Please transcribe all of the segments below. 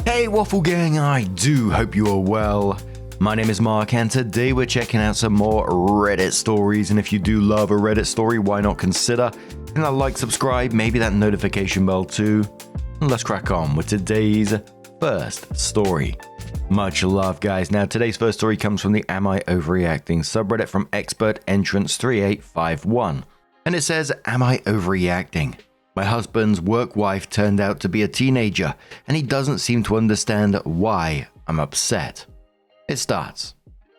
Hey Waffle Gang, I do hope you are well. My name is Mark and today we're checking out some more Reddit stories, and if you do love a Reddit story, why not consider hitting that like, subscribe, maybe that notification bell too. And let's crack on with today's first story. Much love guys. Now today's first story comes from the AmIOverreacting subreddit from Expert Entrance 3851, and it says, "Am I overreacting? My husband's work wife turned out to be a teenager, and he doesn't seem to understand why I'm upset." It starts,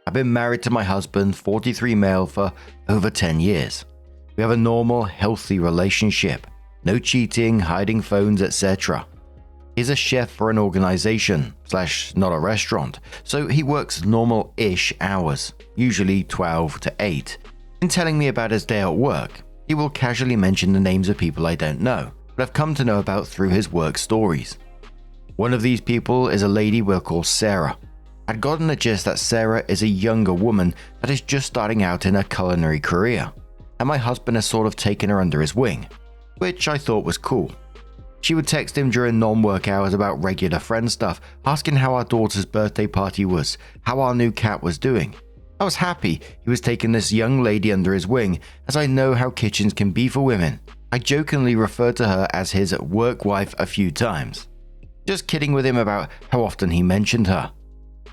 "I've been married to my husband, 43 male, for over 10 years. We have a normal, healthy relationship. No cheating, hiding phones, etc. He's a chef for an organization / not a restaurant, so he works normal-ish hours, usually 12 to 8. In telling me about his day at work, he will casually mention the names of people I don't know, but I've come to know about through his work stories. One of these people is a lady we'll call Sarah. I'd gotten the gist that Sarah is a younger woman that is just starting out in her culinary career, and my husband has sort of taken her under his wing, which I thought was cool. She would text him during non-work hours about regular friend stuff, asking how our daughter's birthday party was, how our new cat was doing. I was happy he was taking this young lady under his wing, as I know how kitchens can be for women. I jokingly referred to her as his work wife a few times, just kidding with him about how often he mentioned her.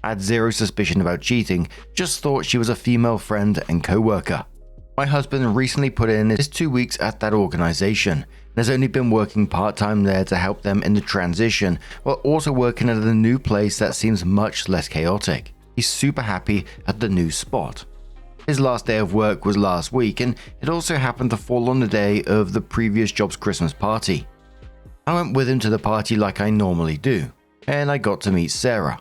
I had zero suspicion about cheating, just thought she was a female friend and co-worker. My husband recently put in his 2 weeks at that organization, and has only been working part-time there to help them in the transition, while also working at a new place that seems much less chaotic. He's super happy at the new spot. His last day of work was last week, and it also happened to fall on the day of the previous job's Christmas party. I went with him to the party like I normally do, and I got to meet Sarah.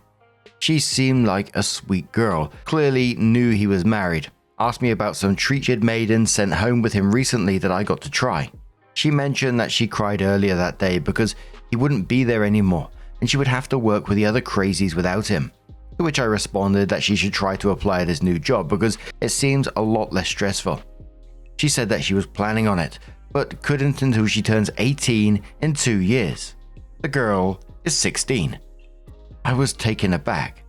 She seemed like a sweet girl, clearly knew he was married, asked me about some treats she'd made and sent home with him recently that I got to try. She mentioned that she cried earlier that day because he wouldn't be there anymore, and she would have to work with the other crazies without him. To which I responded that she should try to apply at his new job because it seems a lot less stressful. She said that she was planning on it, but couldn't until she turns 18 in 2 years. The girl is 16. I was taken aback.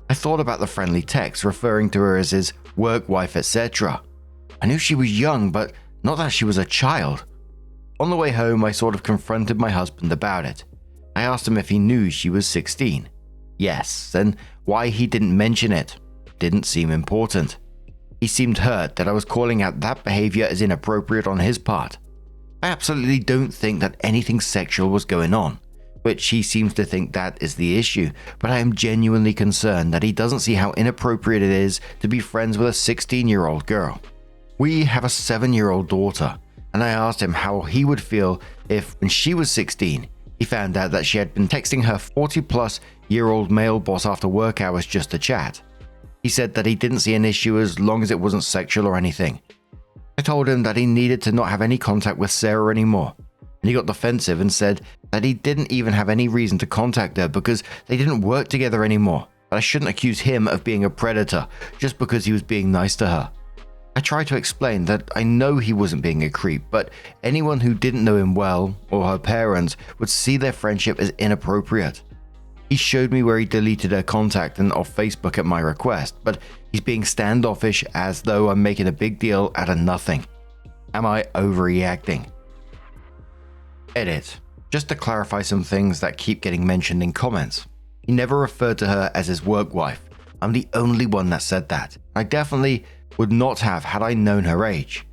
I thought about the friendly text referring to her as his work wife, etc. I knew she was young, but not that she was a child. On the way home, I sort of confronted my husband about it. I asked him if he knew she was 16. Yes, and why he didn't mention it. Didn't seem important. He seemed hurt that I was calling out that behavior as inappropriate on his part. I absolutely don't think that anything sexual was going on, which he seems to think that is the issue, but I am genuinely concerned that he doesn't see how inappropriate it is to be friends with a 16-year-old girl. We have a 7-year-old daughter, and I asked him how he would feel if, when she was 16, he found out that she had been texting her 40-plus-year-old male boss after work hours just to chat. He said that he didn't see an issue as long as it wasn't sexual or anything. I told him that he needed to not have any contact with Sarah anymore, and he got defensive and said that he didn't even have any reason to contact her because they didn't work together anymore, that I shouldn't accuse him of being a predator just because he was being nice to her. I tried to explain that I know he wasn't being a creep, but anyone who didn't know him well, or her parents, would see their friendship as inappropriate. He showed me where he deleted her contact and off Facebook at my request, but he's being standoffish as though I'm making a big deal out of nothing. Am I overreacting? Edit. Just to clarify some things that keep getting mentioned in comments. He never referred to her as his work wife. I'm the only one that said that. I definitely would not have had I known her age.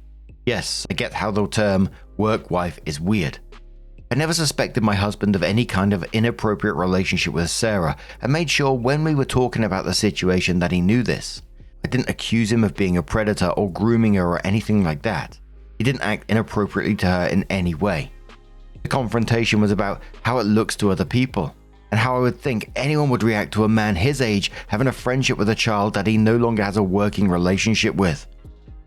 Yes, I get how the term work wife is weird. I never suspected my husband of any kind of inappropriate relationship with Sarah and made sure when we were talking about the situation that he knew this. I didn't accuse him of being a predator or grooming her or anything like that. He didn't act inappropriately to her in any way. The confrontation was about how it looks to other people, and how I would think anyone would react to a man his age having a friendship with a child that he no longer has a working relationship with.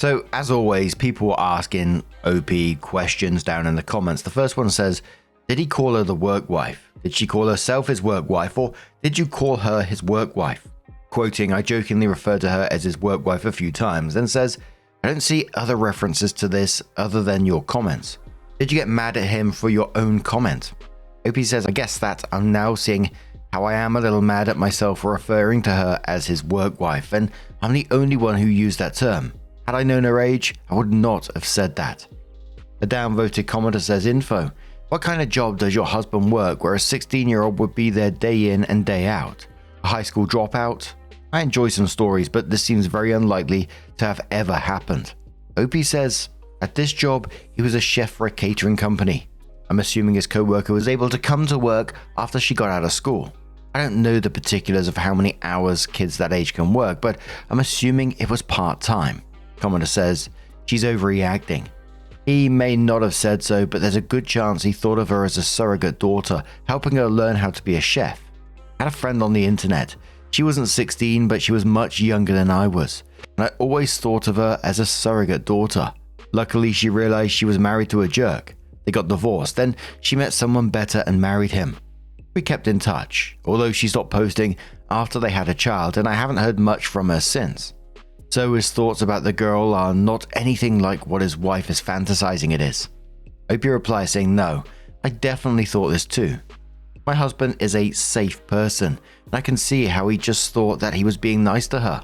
So, as always, people were asking OP questions down in the comments. The first one says, did he call her the work wife? Did she call herself his work wife, or did you call her his work wife? Quoting, I jokingly referred to her as his work wife a few times, and says, I don't see other references to this other than your comments. Did you get mad at him for your own comment? OP says, I guess that I'm now seeing How I am a little mad at myself for referring to her as his work wife, and I'm the only one who used that term. Had I known her age, I would not have said that. A downvoted commenter says, info. What kind of job does your husband work where a 16-year-old would be there day in and day out? A high school dropout? I enjoy some stories, but this seems very unlikely to have ever happened. Opie says, at this job, he was a chef for a catering company. I'm assuming his co-worker was able to come to work after she got out of school. I don't know the particulars of how many hours kids that age can work, but I'm assuming it was part-time. Commenter says, she's overreacting. He may not have said so, but there's a good chance he thought of her as a surrogate daughter, helping her learn how to be a chef. I had a friend on the internet. She wasn't 16, but she was much younger than I was, and I always thought of her as a surrogate daughter. Luckily, she realized she was married to a jerk. They got divorced, then she met someone better and married him. We kept in touch, although she stopped posting after they had a child, and I haven't heard much from her since. So his thoughts about the girl are not anything like what his wife is fantasizing it is. Opie replies saying, no, I definitely thought this too. My husband is a safe person, and I can see how he just thought that he was being nice to her.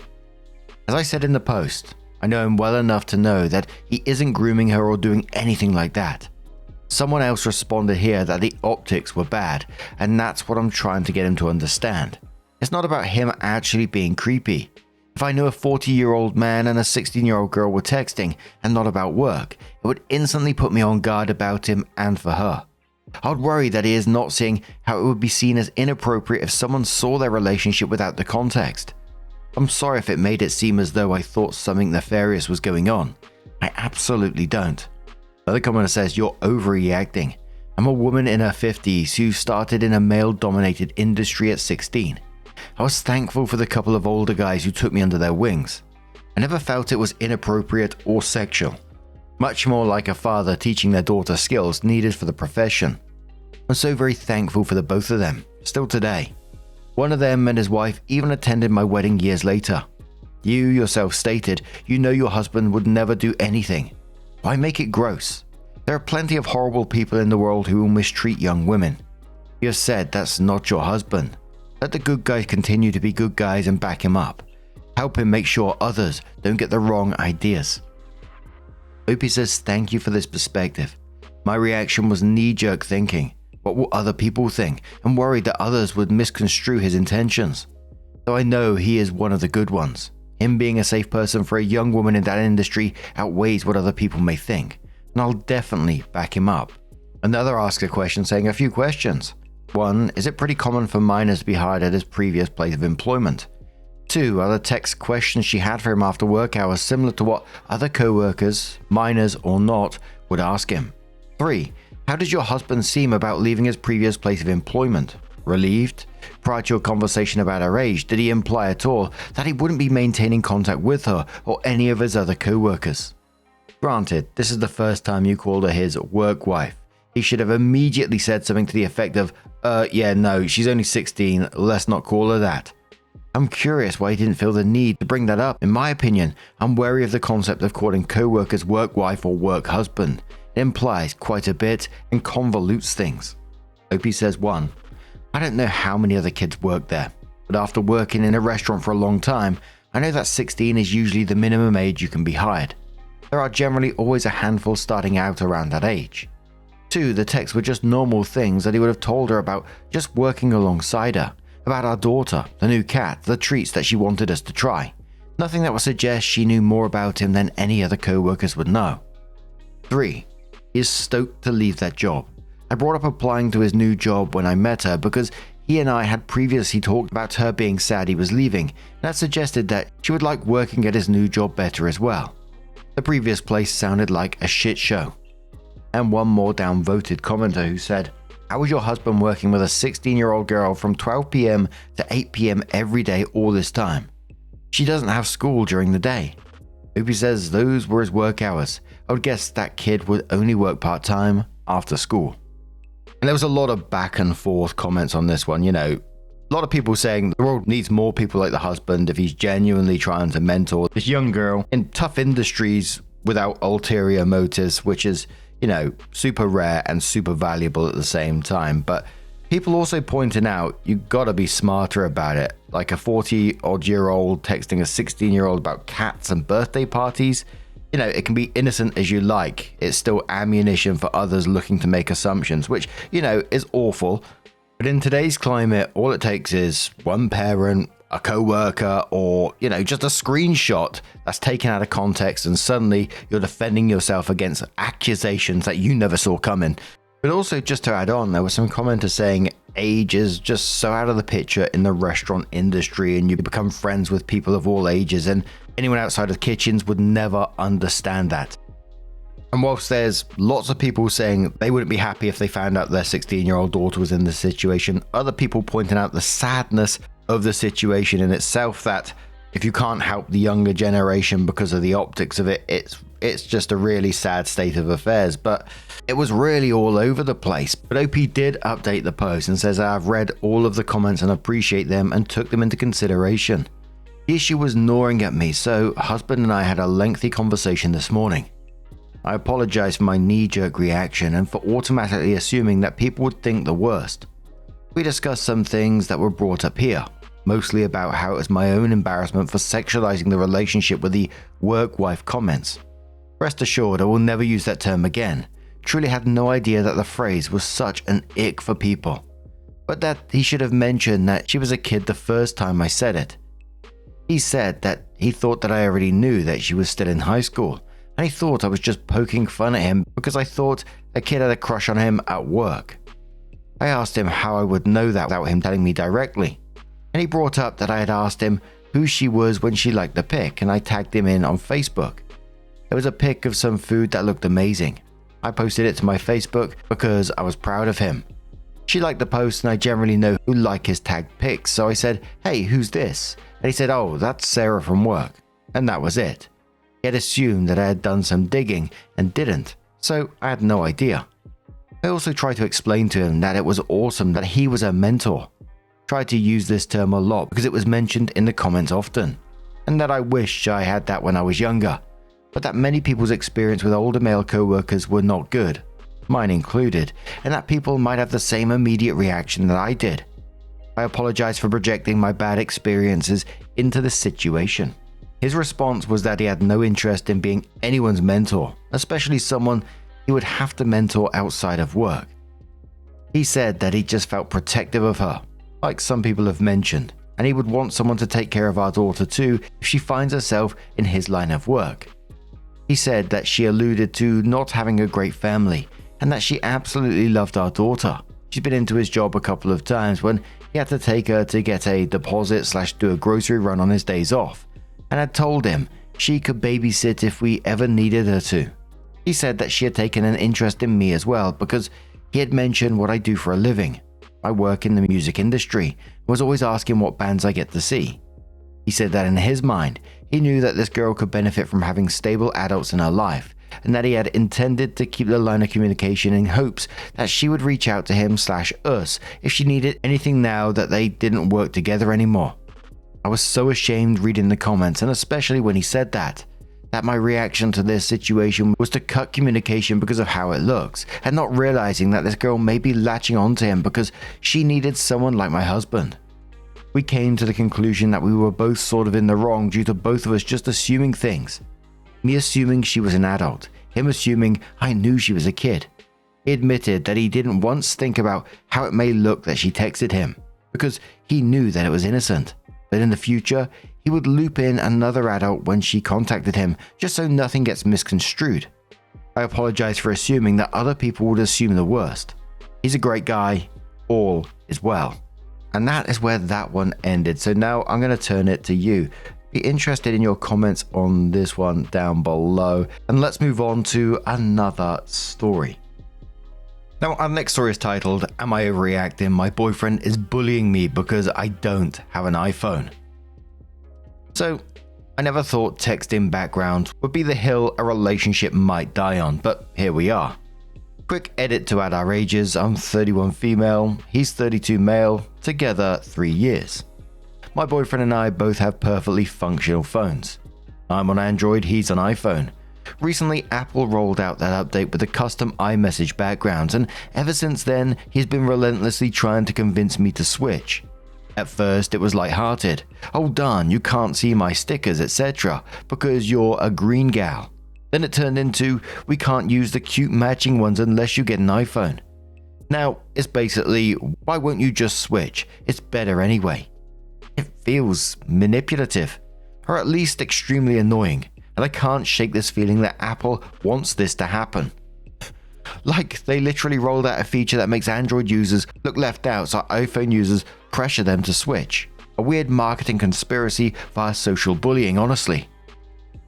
As I said in the post, I know him well enough to know that he isn't grooming her or doing anything like that. Someone else responded here that the optics were bad, and that's what I'm trying to get him to understand. It's not about him actually being creepy. If I knew a 40-year-old man and a 16-year-old girl were texting and not about work, it would instantly put me on guard about him and for her. I would worry that he is not seeing how it would be seen as inappropriate if someone saw their relationship without the context. I'm sorry if it made it seem as though I thought something nefarious was going on. I absolutely don't. Another commenter says, you're overreacting. I'm a woman in her 50s who started in a male-dominated industry at 16. I was thankful for the couple of older guys who took me under their wings. I never felt it was inappropriate or sexual. Much more like a father teaching their daughter skills needed for the profession. I'm so very thankful for the both of them, still today. One of them and his wife even attended my wedding years later. You yourself stated you know your husband would never do anything. Why make it gross? There are plenty of horrible people in the world who will mistreat young women. You have said that's not your husband. Let the good guys continue to be good guys and back him up. Help him make sure others don't get the wrong ideas. Opie says, thank you for this perspective. My reaction was knee-jerk thinking. What will other people think? And worried that others would misconstrue his intentions. Though I know he is one of the good ones. Him being a safe person for a young woman in that industry outweighs what other people may think. And I'll definitely back him up. Another asks a question saying a few questions. 1. Is it pretty common for minors to be hired at his previous place of employment? 2. Are the text questions she had for him after work hours similar to what other co-workers, minors or not, would ask him? 3. How did your husband seem about leaving his previous place of employment? Relieved? Prior to your conversation about her age, did he imply at all that he wouldn't be maintaining contact with her or any of his other co-workers? Granted, this is the first time you called her his work wife. He should have immediately said something to the effect of, yeah, no, she's only 16, let's not call her that. I'm curious why he didn't feel the need to bring that up. In my opinion, I'm wary of the concept of calling co-workers work wife or work husband. It implies quite a bit and convolutes things. Opie says 1. I don't know how many other kids work there, but after working in a restaurant for a long time, I know that 16 is usually the minimum age you can be hired. There are generally always a handful starting out around that age. 2. The texts were just normal things that he would have told her about just working alongside her, about our daughter, the new cat, the treats that she wanted us to try. Nothing that would suggest she knew more about him than any other co-workers would know. 3. He is stoked to leave that job. I brought up applying to his new job when I met her because he and I had previously talked about her being sad he was leaving, and that suggested that she would like working at his new job better as well. The previous place sounded like a shit show. And one more downvoted commenter who said, how was your husband working with a 16-year-old girl from 12 p.m. to 8 p.m. every day all this time? She doesn't have school during the day. Opie says those were his work hours. I would guess that kid would only work part-time after school. And there was a lot of back and forth comments on this one, you know. A lot of people saying the world needs more people like the husband if he's genuinely trying to mentor this young girl in tough industries without ulterior motives, which is, you know, super rare and super valuable at the same time. But People also pointing out you gotta be smarter about it, like a 40-odd-year-old texting a 16-year-old about cats and birthday parties. You know, it can be innocent as you like. It's still ammunition for others looking to make assumptions, which, you know, is awful. But in today's climate, all it takes is one parent, a co-worker, or, you know, just a screenshot that's taken out of context, and suddenly you're defending yourself against accusations that you never saw coming. But also, just to add on, there were some commenters saying age is just so out of the picture in the restaurant industry, and you become friends with people of all ages, and anyone outside of kitchens would never understand that. And whilst there's lots of people saying they wouldn't be happy if they found out their 16-year-old daughter was in this situation, other people pointing out the sadness of the situation in itself, that if you can't help the younger generation because of the optics of it, it's just a really sad state of affairs. But it was really all over the place. But OP did update the post and says, I've read all of the comments and appreciate them and took them into consideration. The issue was gnawing at me, so husband and I had a lengthy conversation this morning. I apologize for my knee-jerk reaction and for automatically assuming that people would think the worst. We discussed some things that were brought up here, mostly about how it was my own embarrassment for sexualizing the relationship with the work-wife comments. Rest assured, I will never use that term again. Truly had no idea that the phrase was such an ick for people. But that he should have mentioned that she was a kid the first time I said it. He said that he thought that I already knew that she was still in high school, and he thought I was just poking fun at him because I thought a kid had a crush on him at work. I asked him how I would know that without him telling me directly, and he brought up that I had asked him who she was when she liked the pic, and I tagged him in on Facebook. There was a pic of some food that looked amazing. I posted it to my Facebook because I was proud of him. She liked the post, and I generally know who like his tagged pics, so I said, hey, who's this? And he said, oh, that's Sarah from work. And that was it. He had assumed that I had done some digging and didn't, so I had no idea. I also tried to explain to him that it was awesome that he was a mentor. Tried to use this term a lot because it was mentioned in the comments often, and that I wished I had that when I was younger, but that many people's experience with older male co-workers were not good, mine included, and that people might have the same immediate reaction that I did. I apologized for projecting my bad experiences into the situation. His response was that he had no interest in being anyone's mentor, especially someone he would have to mentor outside of work. He said that he just felt protective of her, like some people have mentioned, and he would want someone to take care of our daughter too if she finds herself in his line of work. He said that she alluded to not having a great family and that she absolutely loved our daughter. She's been into his job a couple of times when he had to take her to get a deposit/do a grocery run on his days off, and had told him she could babysit if we ever needed her to. He said that she had taken an interest in me as well because he had mentioned what I do for a living. I work in the music industry and was always asking what bands I get to see. He said that in his mind, he knew that this girl could benefit from having stable adults in her life, and that he had intended to keep the line of communication in hopes that she would reach out to him/us if she needed anything now that they didn't work together anymore. I was so ashamed reading the comments, and especially when he said that my reaction to this situation was to cut communication because of how it looks, and not realizing that this girl may be latching onto him because she needed someone like my husband. We came to the conclusion that we were both sort of in the wrong due to both of us just assuming things. Me assuming she was an adult, him assuming I knew she was a kid. He admitted that he didn't once think about how it may look that she texted him, because he knew that it was innocent. But in the future, he would loop in another adult when she contacted him, just so nothing gets misconstrued. I apologize for assuming that other people would assume the worst. He's a great guy. All is well. And that is where that one ended. So now I'm going to turn it to you. Be interested in your comments on this one down below. And let's move on to another story. Now, our next story is titled, Am I Overreacting? My boyfriend is bullying me because I don't have an iPhone. So, I never thought texting background would be the hill a relationship might die on, but here we are. Quick edit to add our ages. I'm 31 female, he's 32 male, together 3 years. My boyfriend and I both have perfectly functional phones. I'm on Android, he's on iPhone. Recently, Apple rolled out that update with the custom iMessage backgrounds, and ever since then, he's been relentlessly trying to convince me to switch. At first, it was lighthearted. Oh darn, you can't see my stickers, etc. because you're a green gal. Then it turned into, we can't use the cute matching ones unless you get an iPhone. Now, it's basically, why won't you just switch? It's better anyway. It feels manipulative, or at least extremely annoying, and I can't shake this feeling that Apple wants this to happen. Like, they literally rolled out a feature that makes Android users look left out so iPhone users pressure them to switch. A weird marketing conspiracy via social bullying, honestly.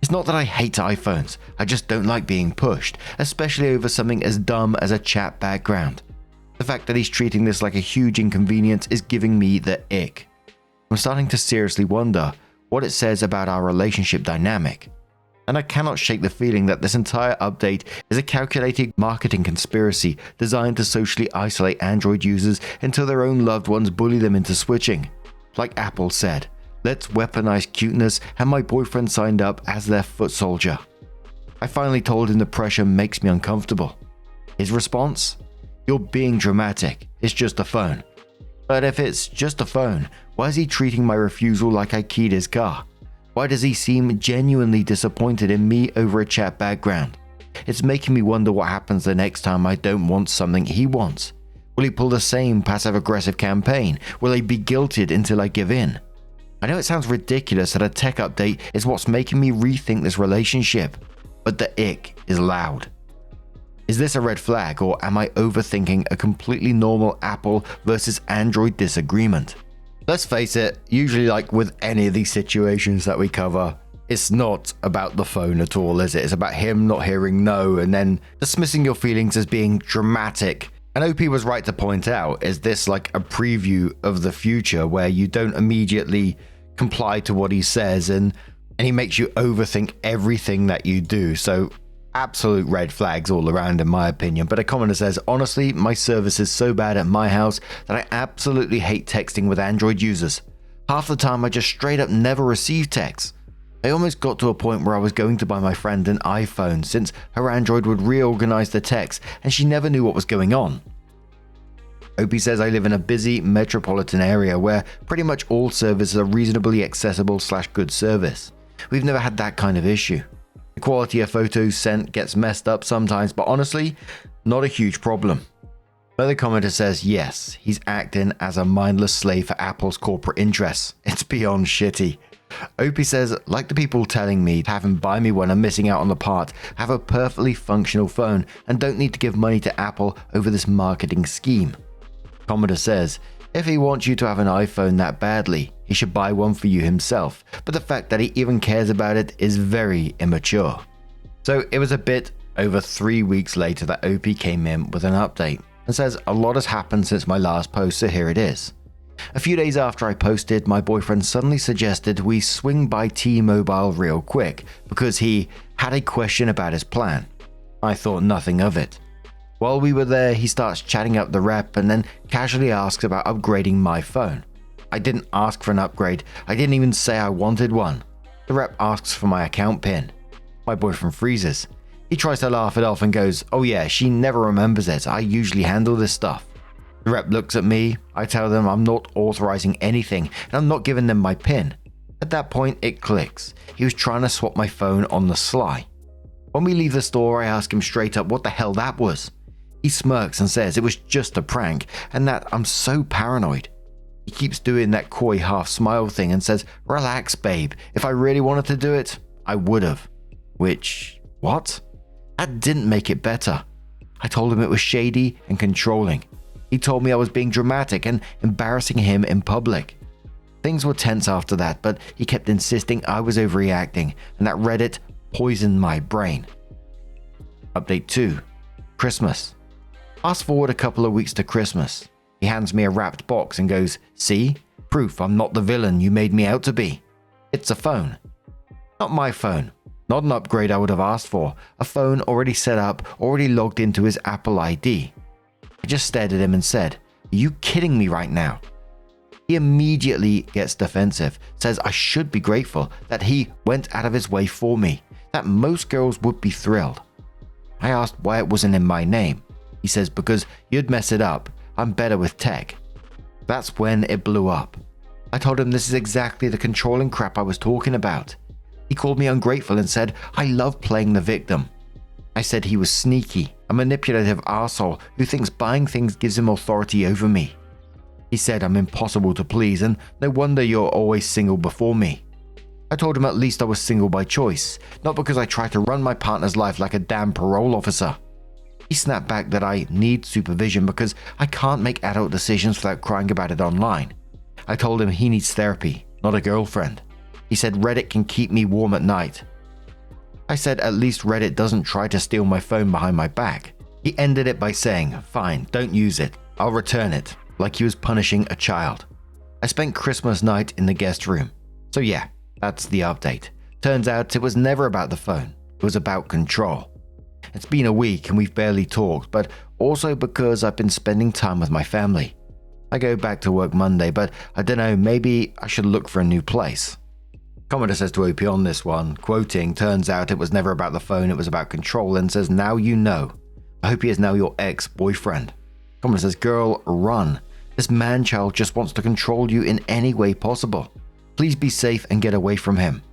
It's not that I hate iPhones, I just don't like being pushed, especially over something as dumb as a chat background. The fact that he's treating this like a huge inconvenience is giving me the ick. I'm starting to seriously wonder what it says about our relationship dynamic. And I cannot shake the feeling that this entire update is a calculated marketing conspiracy designed to socially isolate Android users until their own loved ones bully them into switching. Like Apple said, let's weaponize cuteness, and my boyfriend signed up as their foot soldier. I finally told him the pressure makes me uncomfortable. His response? You're being dramatic, it's just a phone. But if it's just a phone, why is he treating my refusal like I keyed his car? Why does he seem genuinely disappointed in me over a chat background? It's making me wonder what happens the next time I don't want something he wants. Will he pull the same passive-aggressive campaign? Will I be guilted until I give in? I know it sounds ridiculous that a tech update is what's making me rethink this relationship, but the ick is loud. Is this a red flag, or am I overthinking a completely normal Apple versus Android disagreement? Let's face it, usually like with any of these situations that we cover, it's not about the phone at all, is it? It's about him not hearing no and then dismissing your feelings as being dramatic. And OP was right to point out, is this like a preview of the future where you don't immediately comply to what he says and he makes you overthink everything that you do? So absolute red flags all around in my opinion. But a commenter says, honestly, my service is so bad at my house that I absolutely hate texting with Android users. Half the time I just straight up never receive texts. I almost got to a point where I was going to buy my friend an iPhone since her Android would reorganize the text and she never knew what was going on. Opie says, I live in a busy metropolitan area where pretty much all services are reasonably accessible / good service. We've never had that kind of issue. The quality of photos sent gets messed up sometimes, but honestly, not a huge problem. Another commenter says, yes, he's acting as a mindless slave for Apple's corporate interests. It's beyond shitty. Opie says, like the people telling me to have him buy me when I'm missing out on the part, have a perfectly functional phone and don't need to give money to Apple over this marketing scheme. Commenter says, if he wants you to have an iPhone that badly, he should buy one for you himself, but the fact that he even cares about it is very immature. So it was a bit over 3 weeks later that OP came in with an update and says a lot has happened since my last post, so here it is. A few days after I posted, my boyfriend suddenly suggested we swing by T-Mobile real quick because he had a question about his plan. I thought nothing of it. While we were there, he starts chatting up the rep and then casually asks about upgrading my phone. I didn't ask for an upgrade. I didn't even say I wanted one. The rep asks for my account PIN. My boyfriend freezes. He tries to laugh it off and goes, oh yeah, she never remembers it. I usually handle this stuff. The rep looks at me. I tell them I'm not authorizing anything and I'm not giving them my PIN. At that point, it clicks. He was trying to swap my phone on the sly. When we leave the store, I ask him straight up what the hell that was. He smirks and says it was just a prank and that I'm so paranoid. He keeps doing that coy half smile thing and says, relax babe, if I really wanted to do it, I would have. Which, what? That didn't make it better. I told him it was shady and controlling. He told me I was being dramatic and embarrassing him in public. Things were tense after that, but he kept insisting I was overreacting and that Reddit poisoned my brain. Update 2. Christmas. Fast forward a couple of weeks to Christmas. He hands me a wrapped box and goes, see? Proof I'm not the villain you made me out to be. It's a phone. Not my phone. Not an upgrade I would have asked for. A phone already set up, already logged into his Apple ID. I just stared at him and said, are you kidding me right now? He immediately gets defensive, says I should be grateful that he went out of his way for me, that most girls would be thrilled. I asked why it wasn't in my name. He says, because you'd mess it up. I'm better with tech. That's when it blew up. I told him this is exactly the controlling crap I was talking about. He called me ungrateful and said I love playing the victim. I said he was sneaky, a manipulative arsehole who thinks buying things gives him authority over me. He said I'm impossible to please and no wonder you're always single before me. I told him at least I was single by choice, not because I try to run my partner's life like a damn parole officer. He snapped back that I need supervision because I can't make adult decisions without crying about it online. I told him he needs therapy, not a girlfriend. He said Reddit can keep me warm at night. I said at least Reddit doesn't try to steal my phone behind my back. He ended it by saying, fine, don't use it. I'll return it, like he was punishing a child. I spent Christmas night in the guest room. So yeah, that's the update. Turns out it was never about the phone. It was about control. It's been a week and we've barely talked, but also because I've been spending time with my family. I go back to work Monday, but I don't know, maybe I should look for a new place. Commenter says to OP on this one, quoting, turns out it was never about the phone, it was about control, and says, now you know. I hope he is now your ex-boyfriend. Commenter says, girl, run. This man-child just wants to control you in any way possible. Please be safe and get away from him.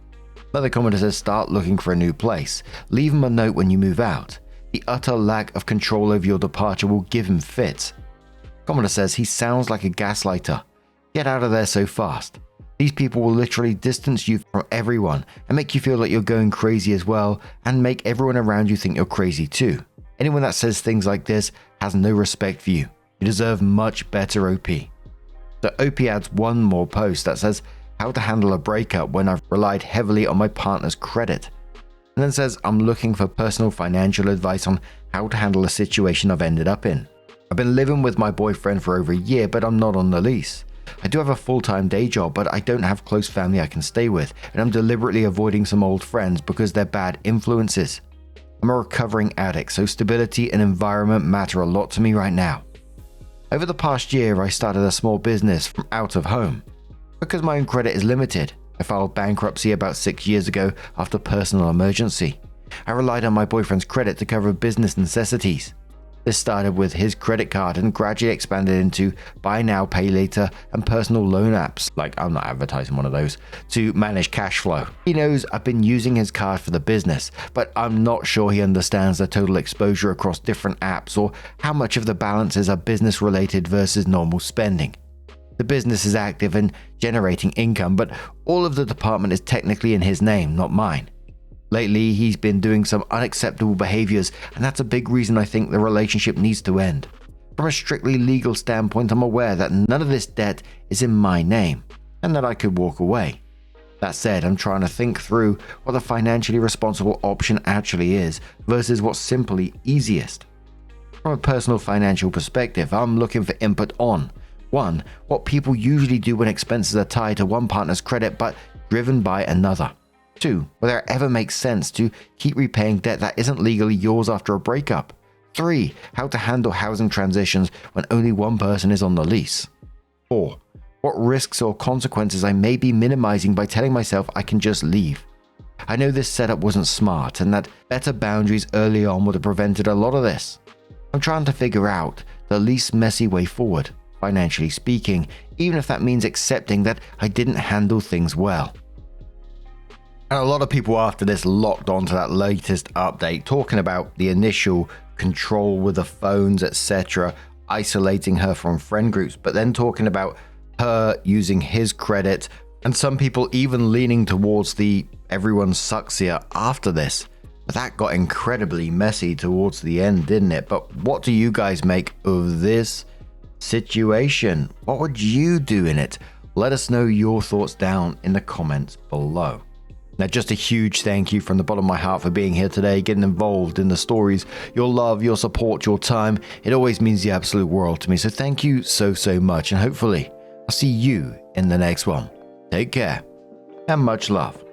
Another commenter says, start looking for a new place. Leave him a note when you move out. The utter lack of control over your departure will give him fits. Commenter says, he sounds like a gaslighter. Get out of there so fast. These people will literally distance you from everyone and make you feel like you're going crazy as well and make everyone around you think you're crazy too. Anyone that says things like this has no respect for you. You deserve much better, OP. The OP adds one more post that says, how to handle a breakup when I've relied heavily on my partner's credit. And then says, I'm looking for personal financial advice on how to handle a situation I've ended up in. I've been living with my boyfriend for over a year, but I'm not on the lease. I do have a full-time day job, but I don't have close family I can stay with, and I'm deliberately avoiding some old friends because they're bad influences. I'm a recovering addict, so stability and environment matter a lot to me right now. Over the past year, I started a small business from out of home. Because my own credit is limited, I filed bankruptcy about 6 years ago after personal emergency. I relied on my boyfriend's credit to cover business necessities. This started with his credit card and gradually expanded into buy now, pay later and personal loan apps, like I'm not advertising one of those, to manage cash flow. He knows I've been using his card for the business, but I'm not sure he understands the total exposure across different apps or how much of the balances are business related versus normal spending. The business is active and generating income, but all of the department is technically in his name, not mine. Lately, he's been doing some unacceptable behaviors, and that's a big reason I think the relationship needs to end. From a strictly legal standpoint, I'm aware that none of this debt is in my name, and that I could walk away. That said, I'm trying to think through what the financially responsible option actually is versus what's simply easiest. From a personal financial perspective, I'm looking for input on 1. What people usually do when expenses are tied to one partner's credit but driven by another. 2. Whether it ever makes sense to keep repaying debt that isn't legally yours after a breakup. 3. How to handle housing transitions when only one person is on the lease. 4. What risks or consequences I may be minimizing by telling myself I can just leave. I know this setup wasn't smart and that better boundaries early on would have prevented a lot of this. I'm trying to figure out the least messy way forward, financially speaking, even if that means accepting that I didn't handle things well. And a lot of people after this locked onto that latest update, talking about the initial control with the phones, etc., isolating her from friend groups, but then talking about her using his credit, and some people even leaning towards the everyone sucks here after this. But that got incredibly messy towards the end, didn't it? But what do you guys make of this situation? What would you do in it? Let us know your thoughts down in the comments below. Now, just a huge thank you from the bottom of my heart for being here today, getting involved in the stories. Your love, your support, your time, it always means the absolute world to me. So thank you so much, and hopefully I'll see you in the next one. Take care and much love.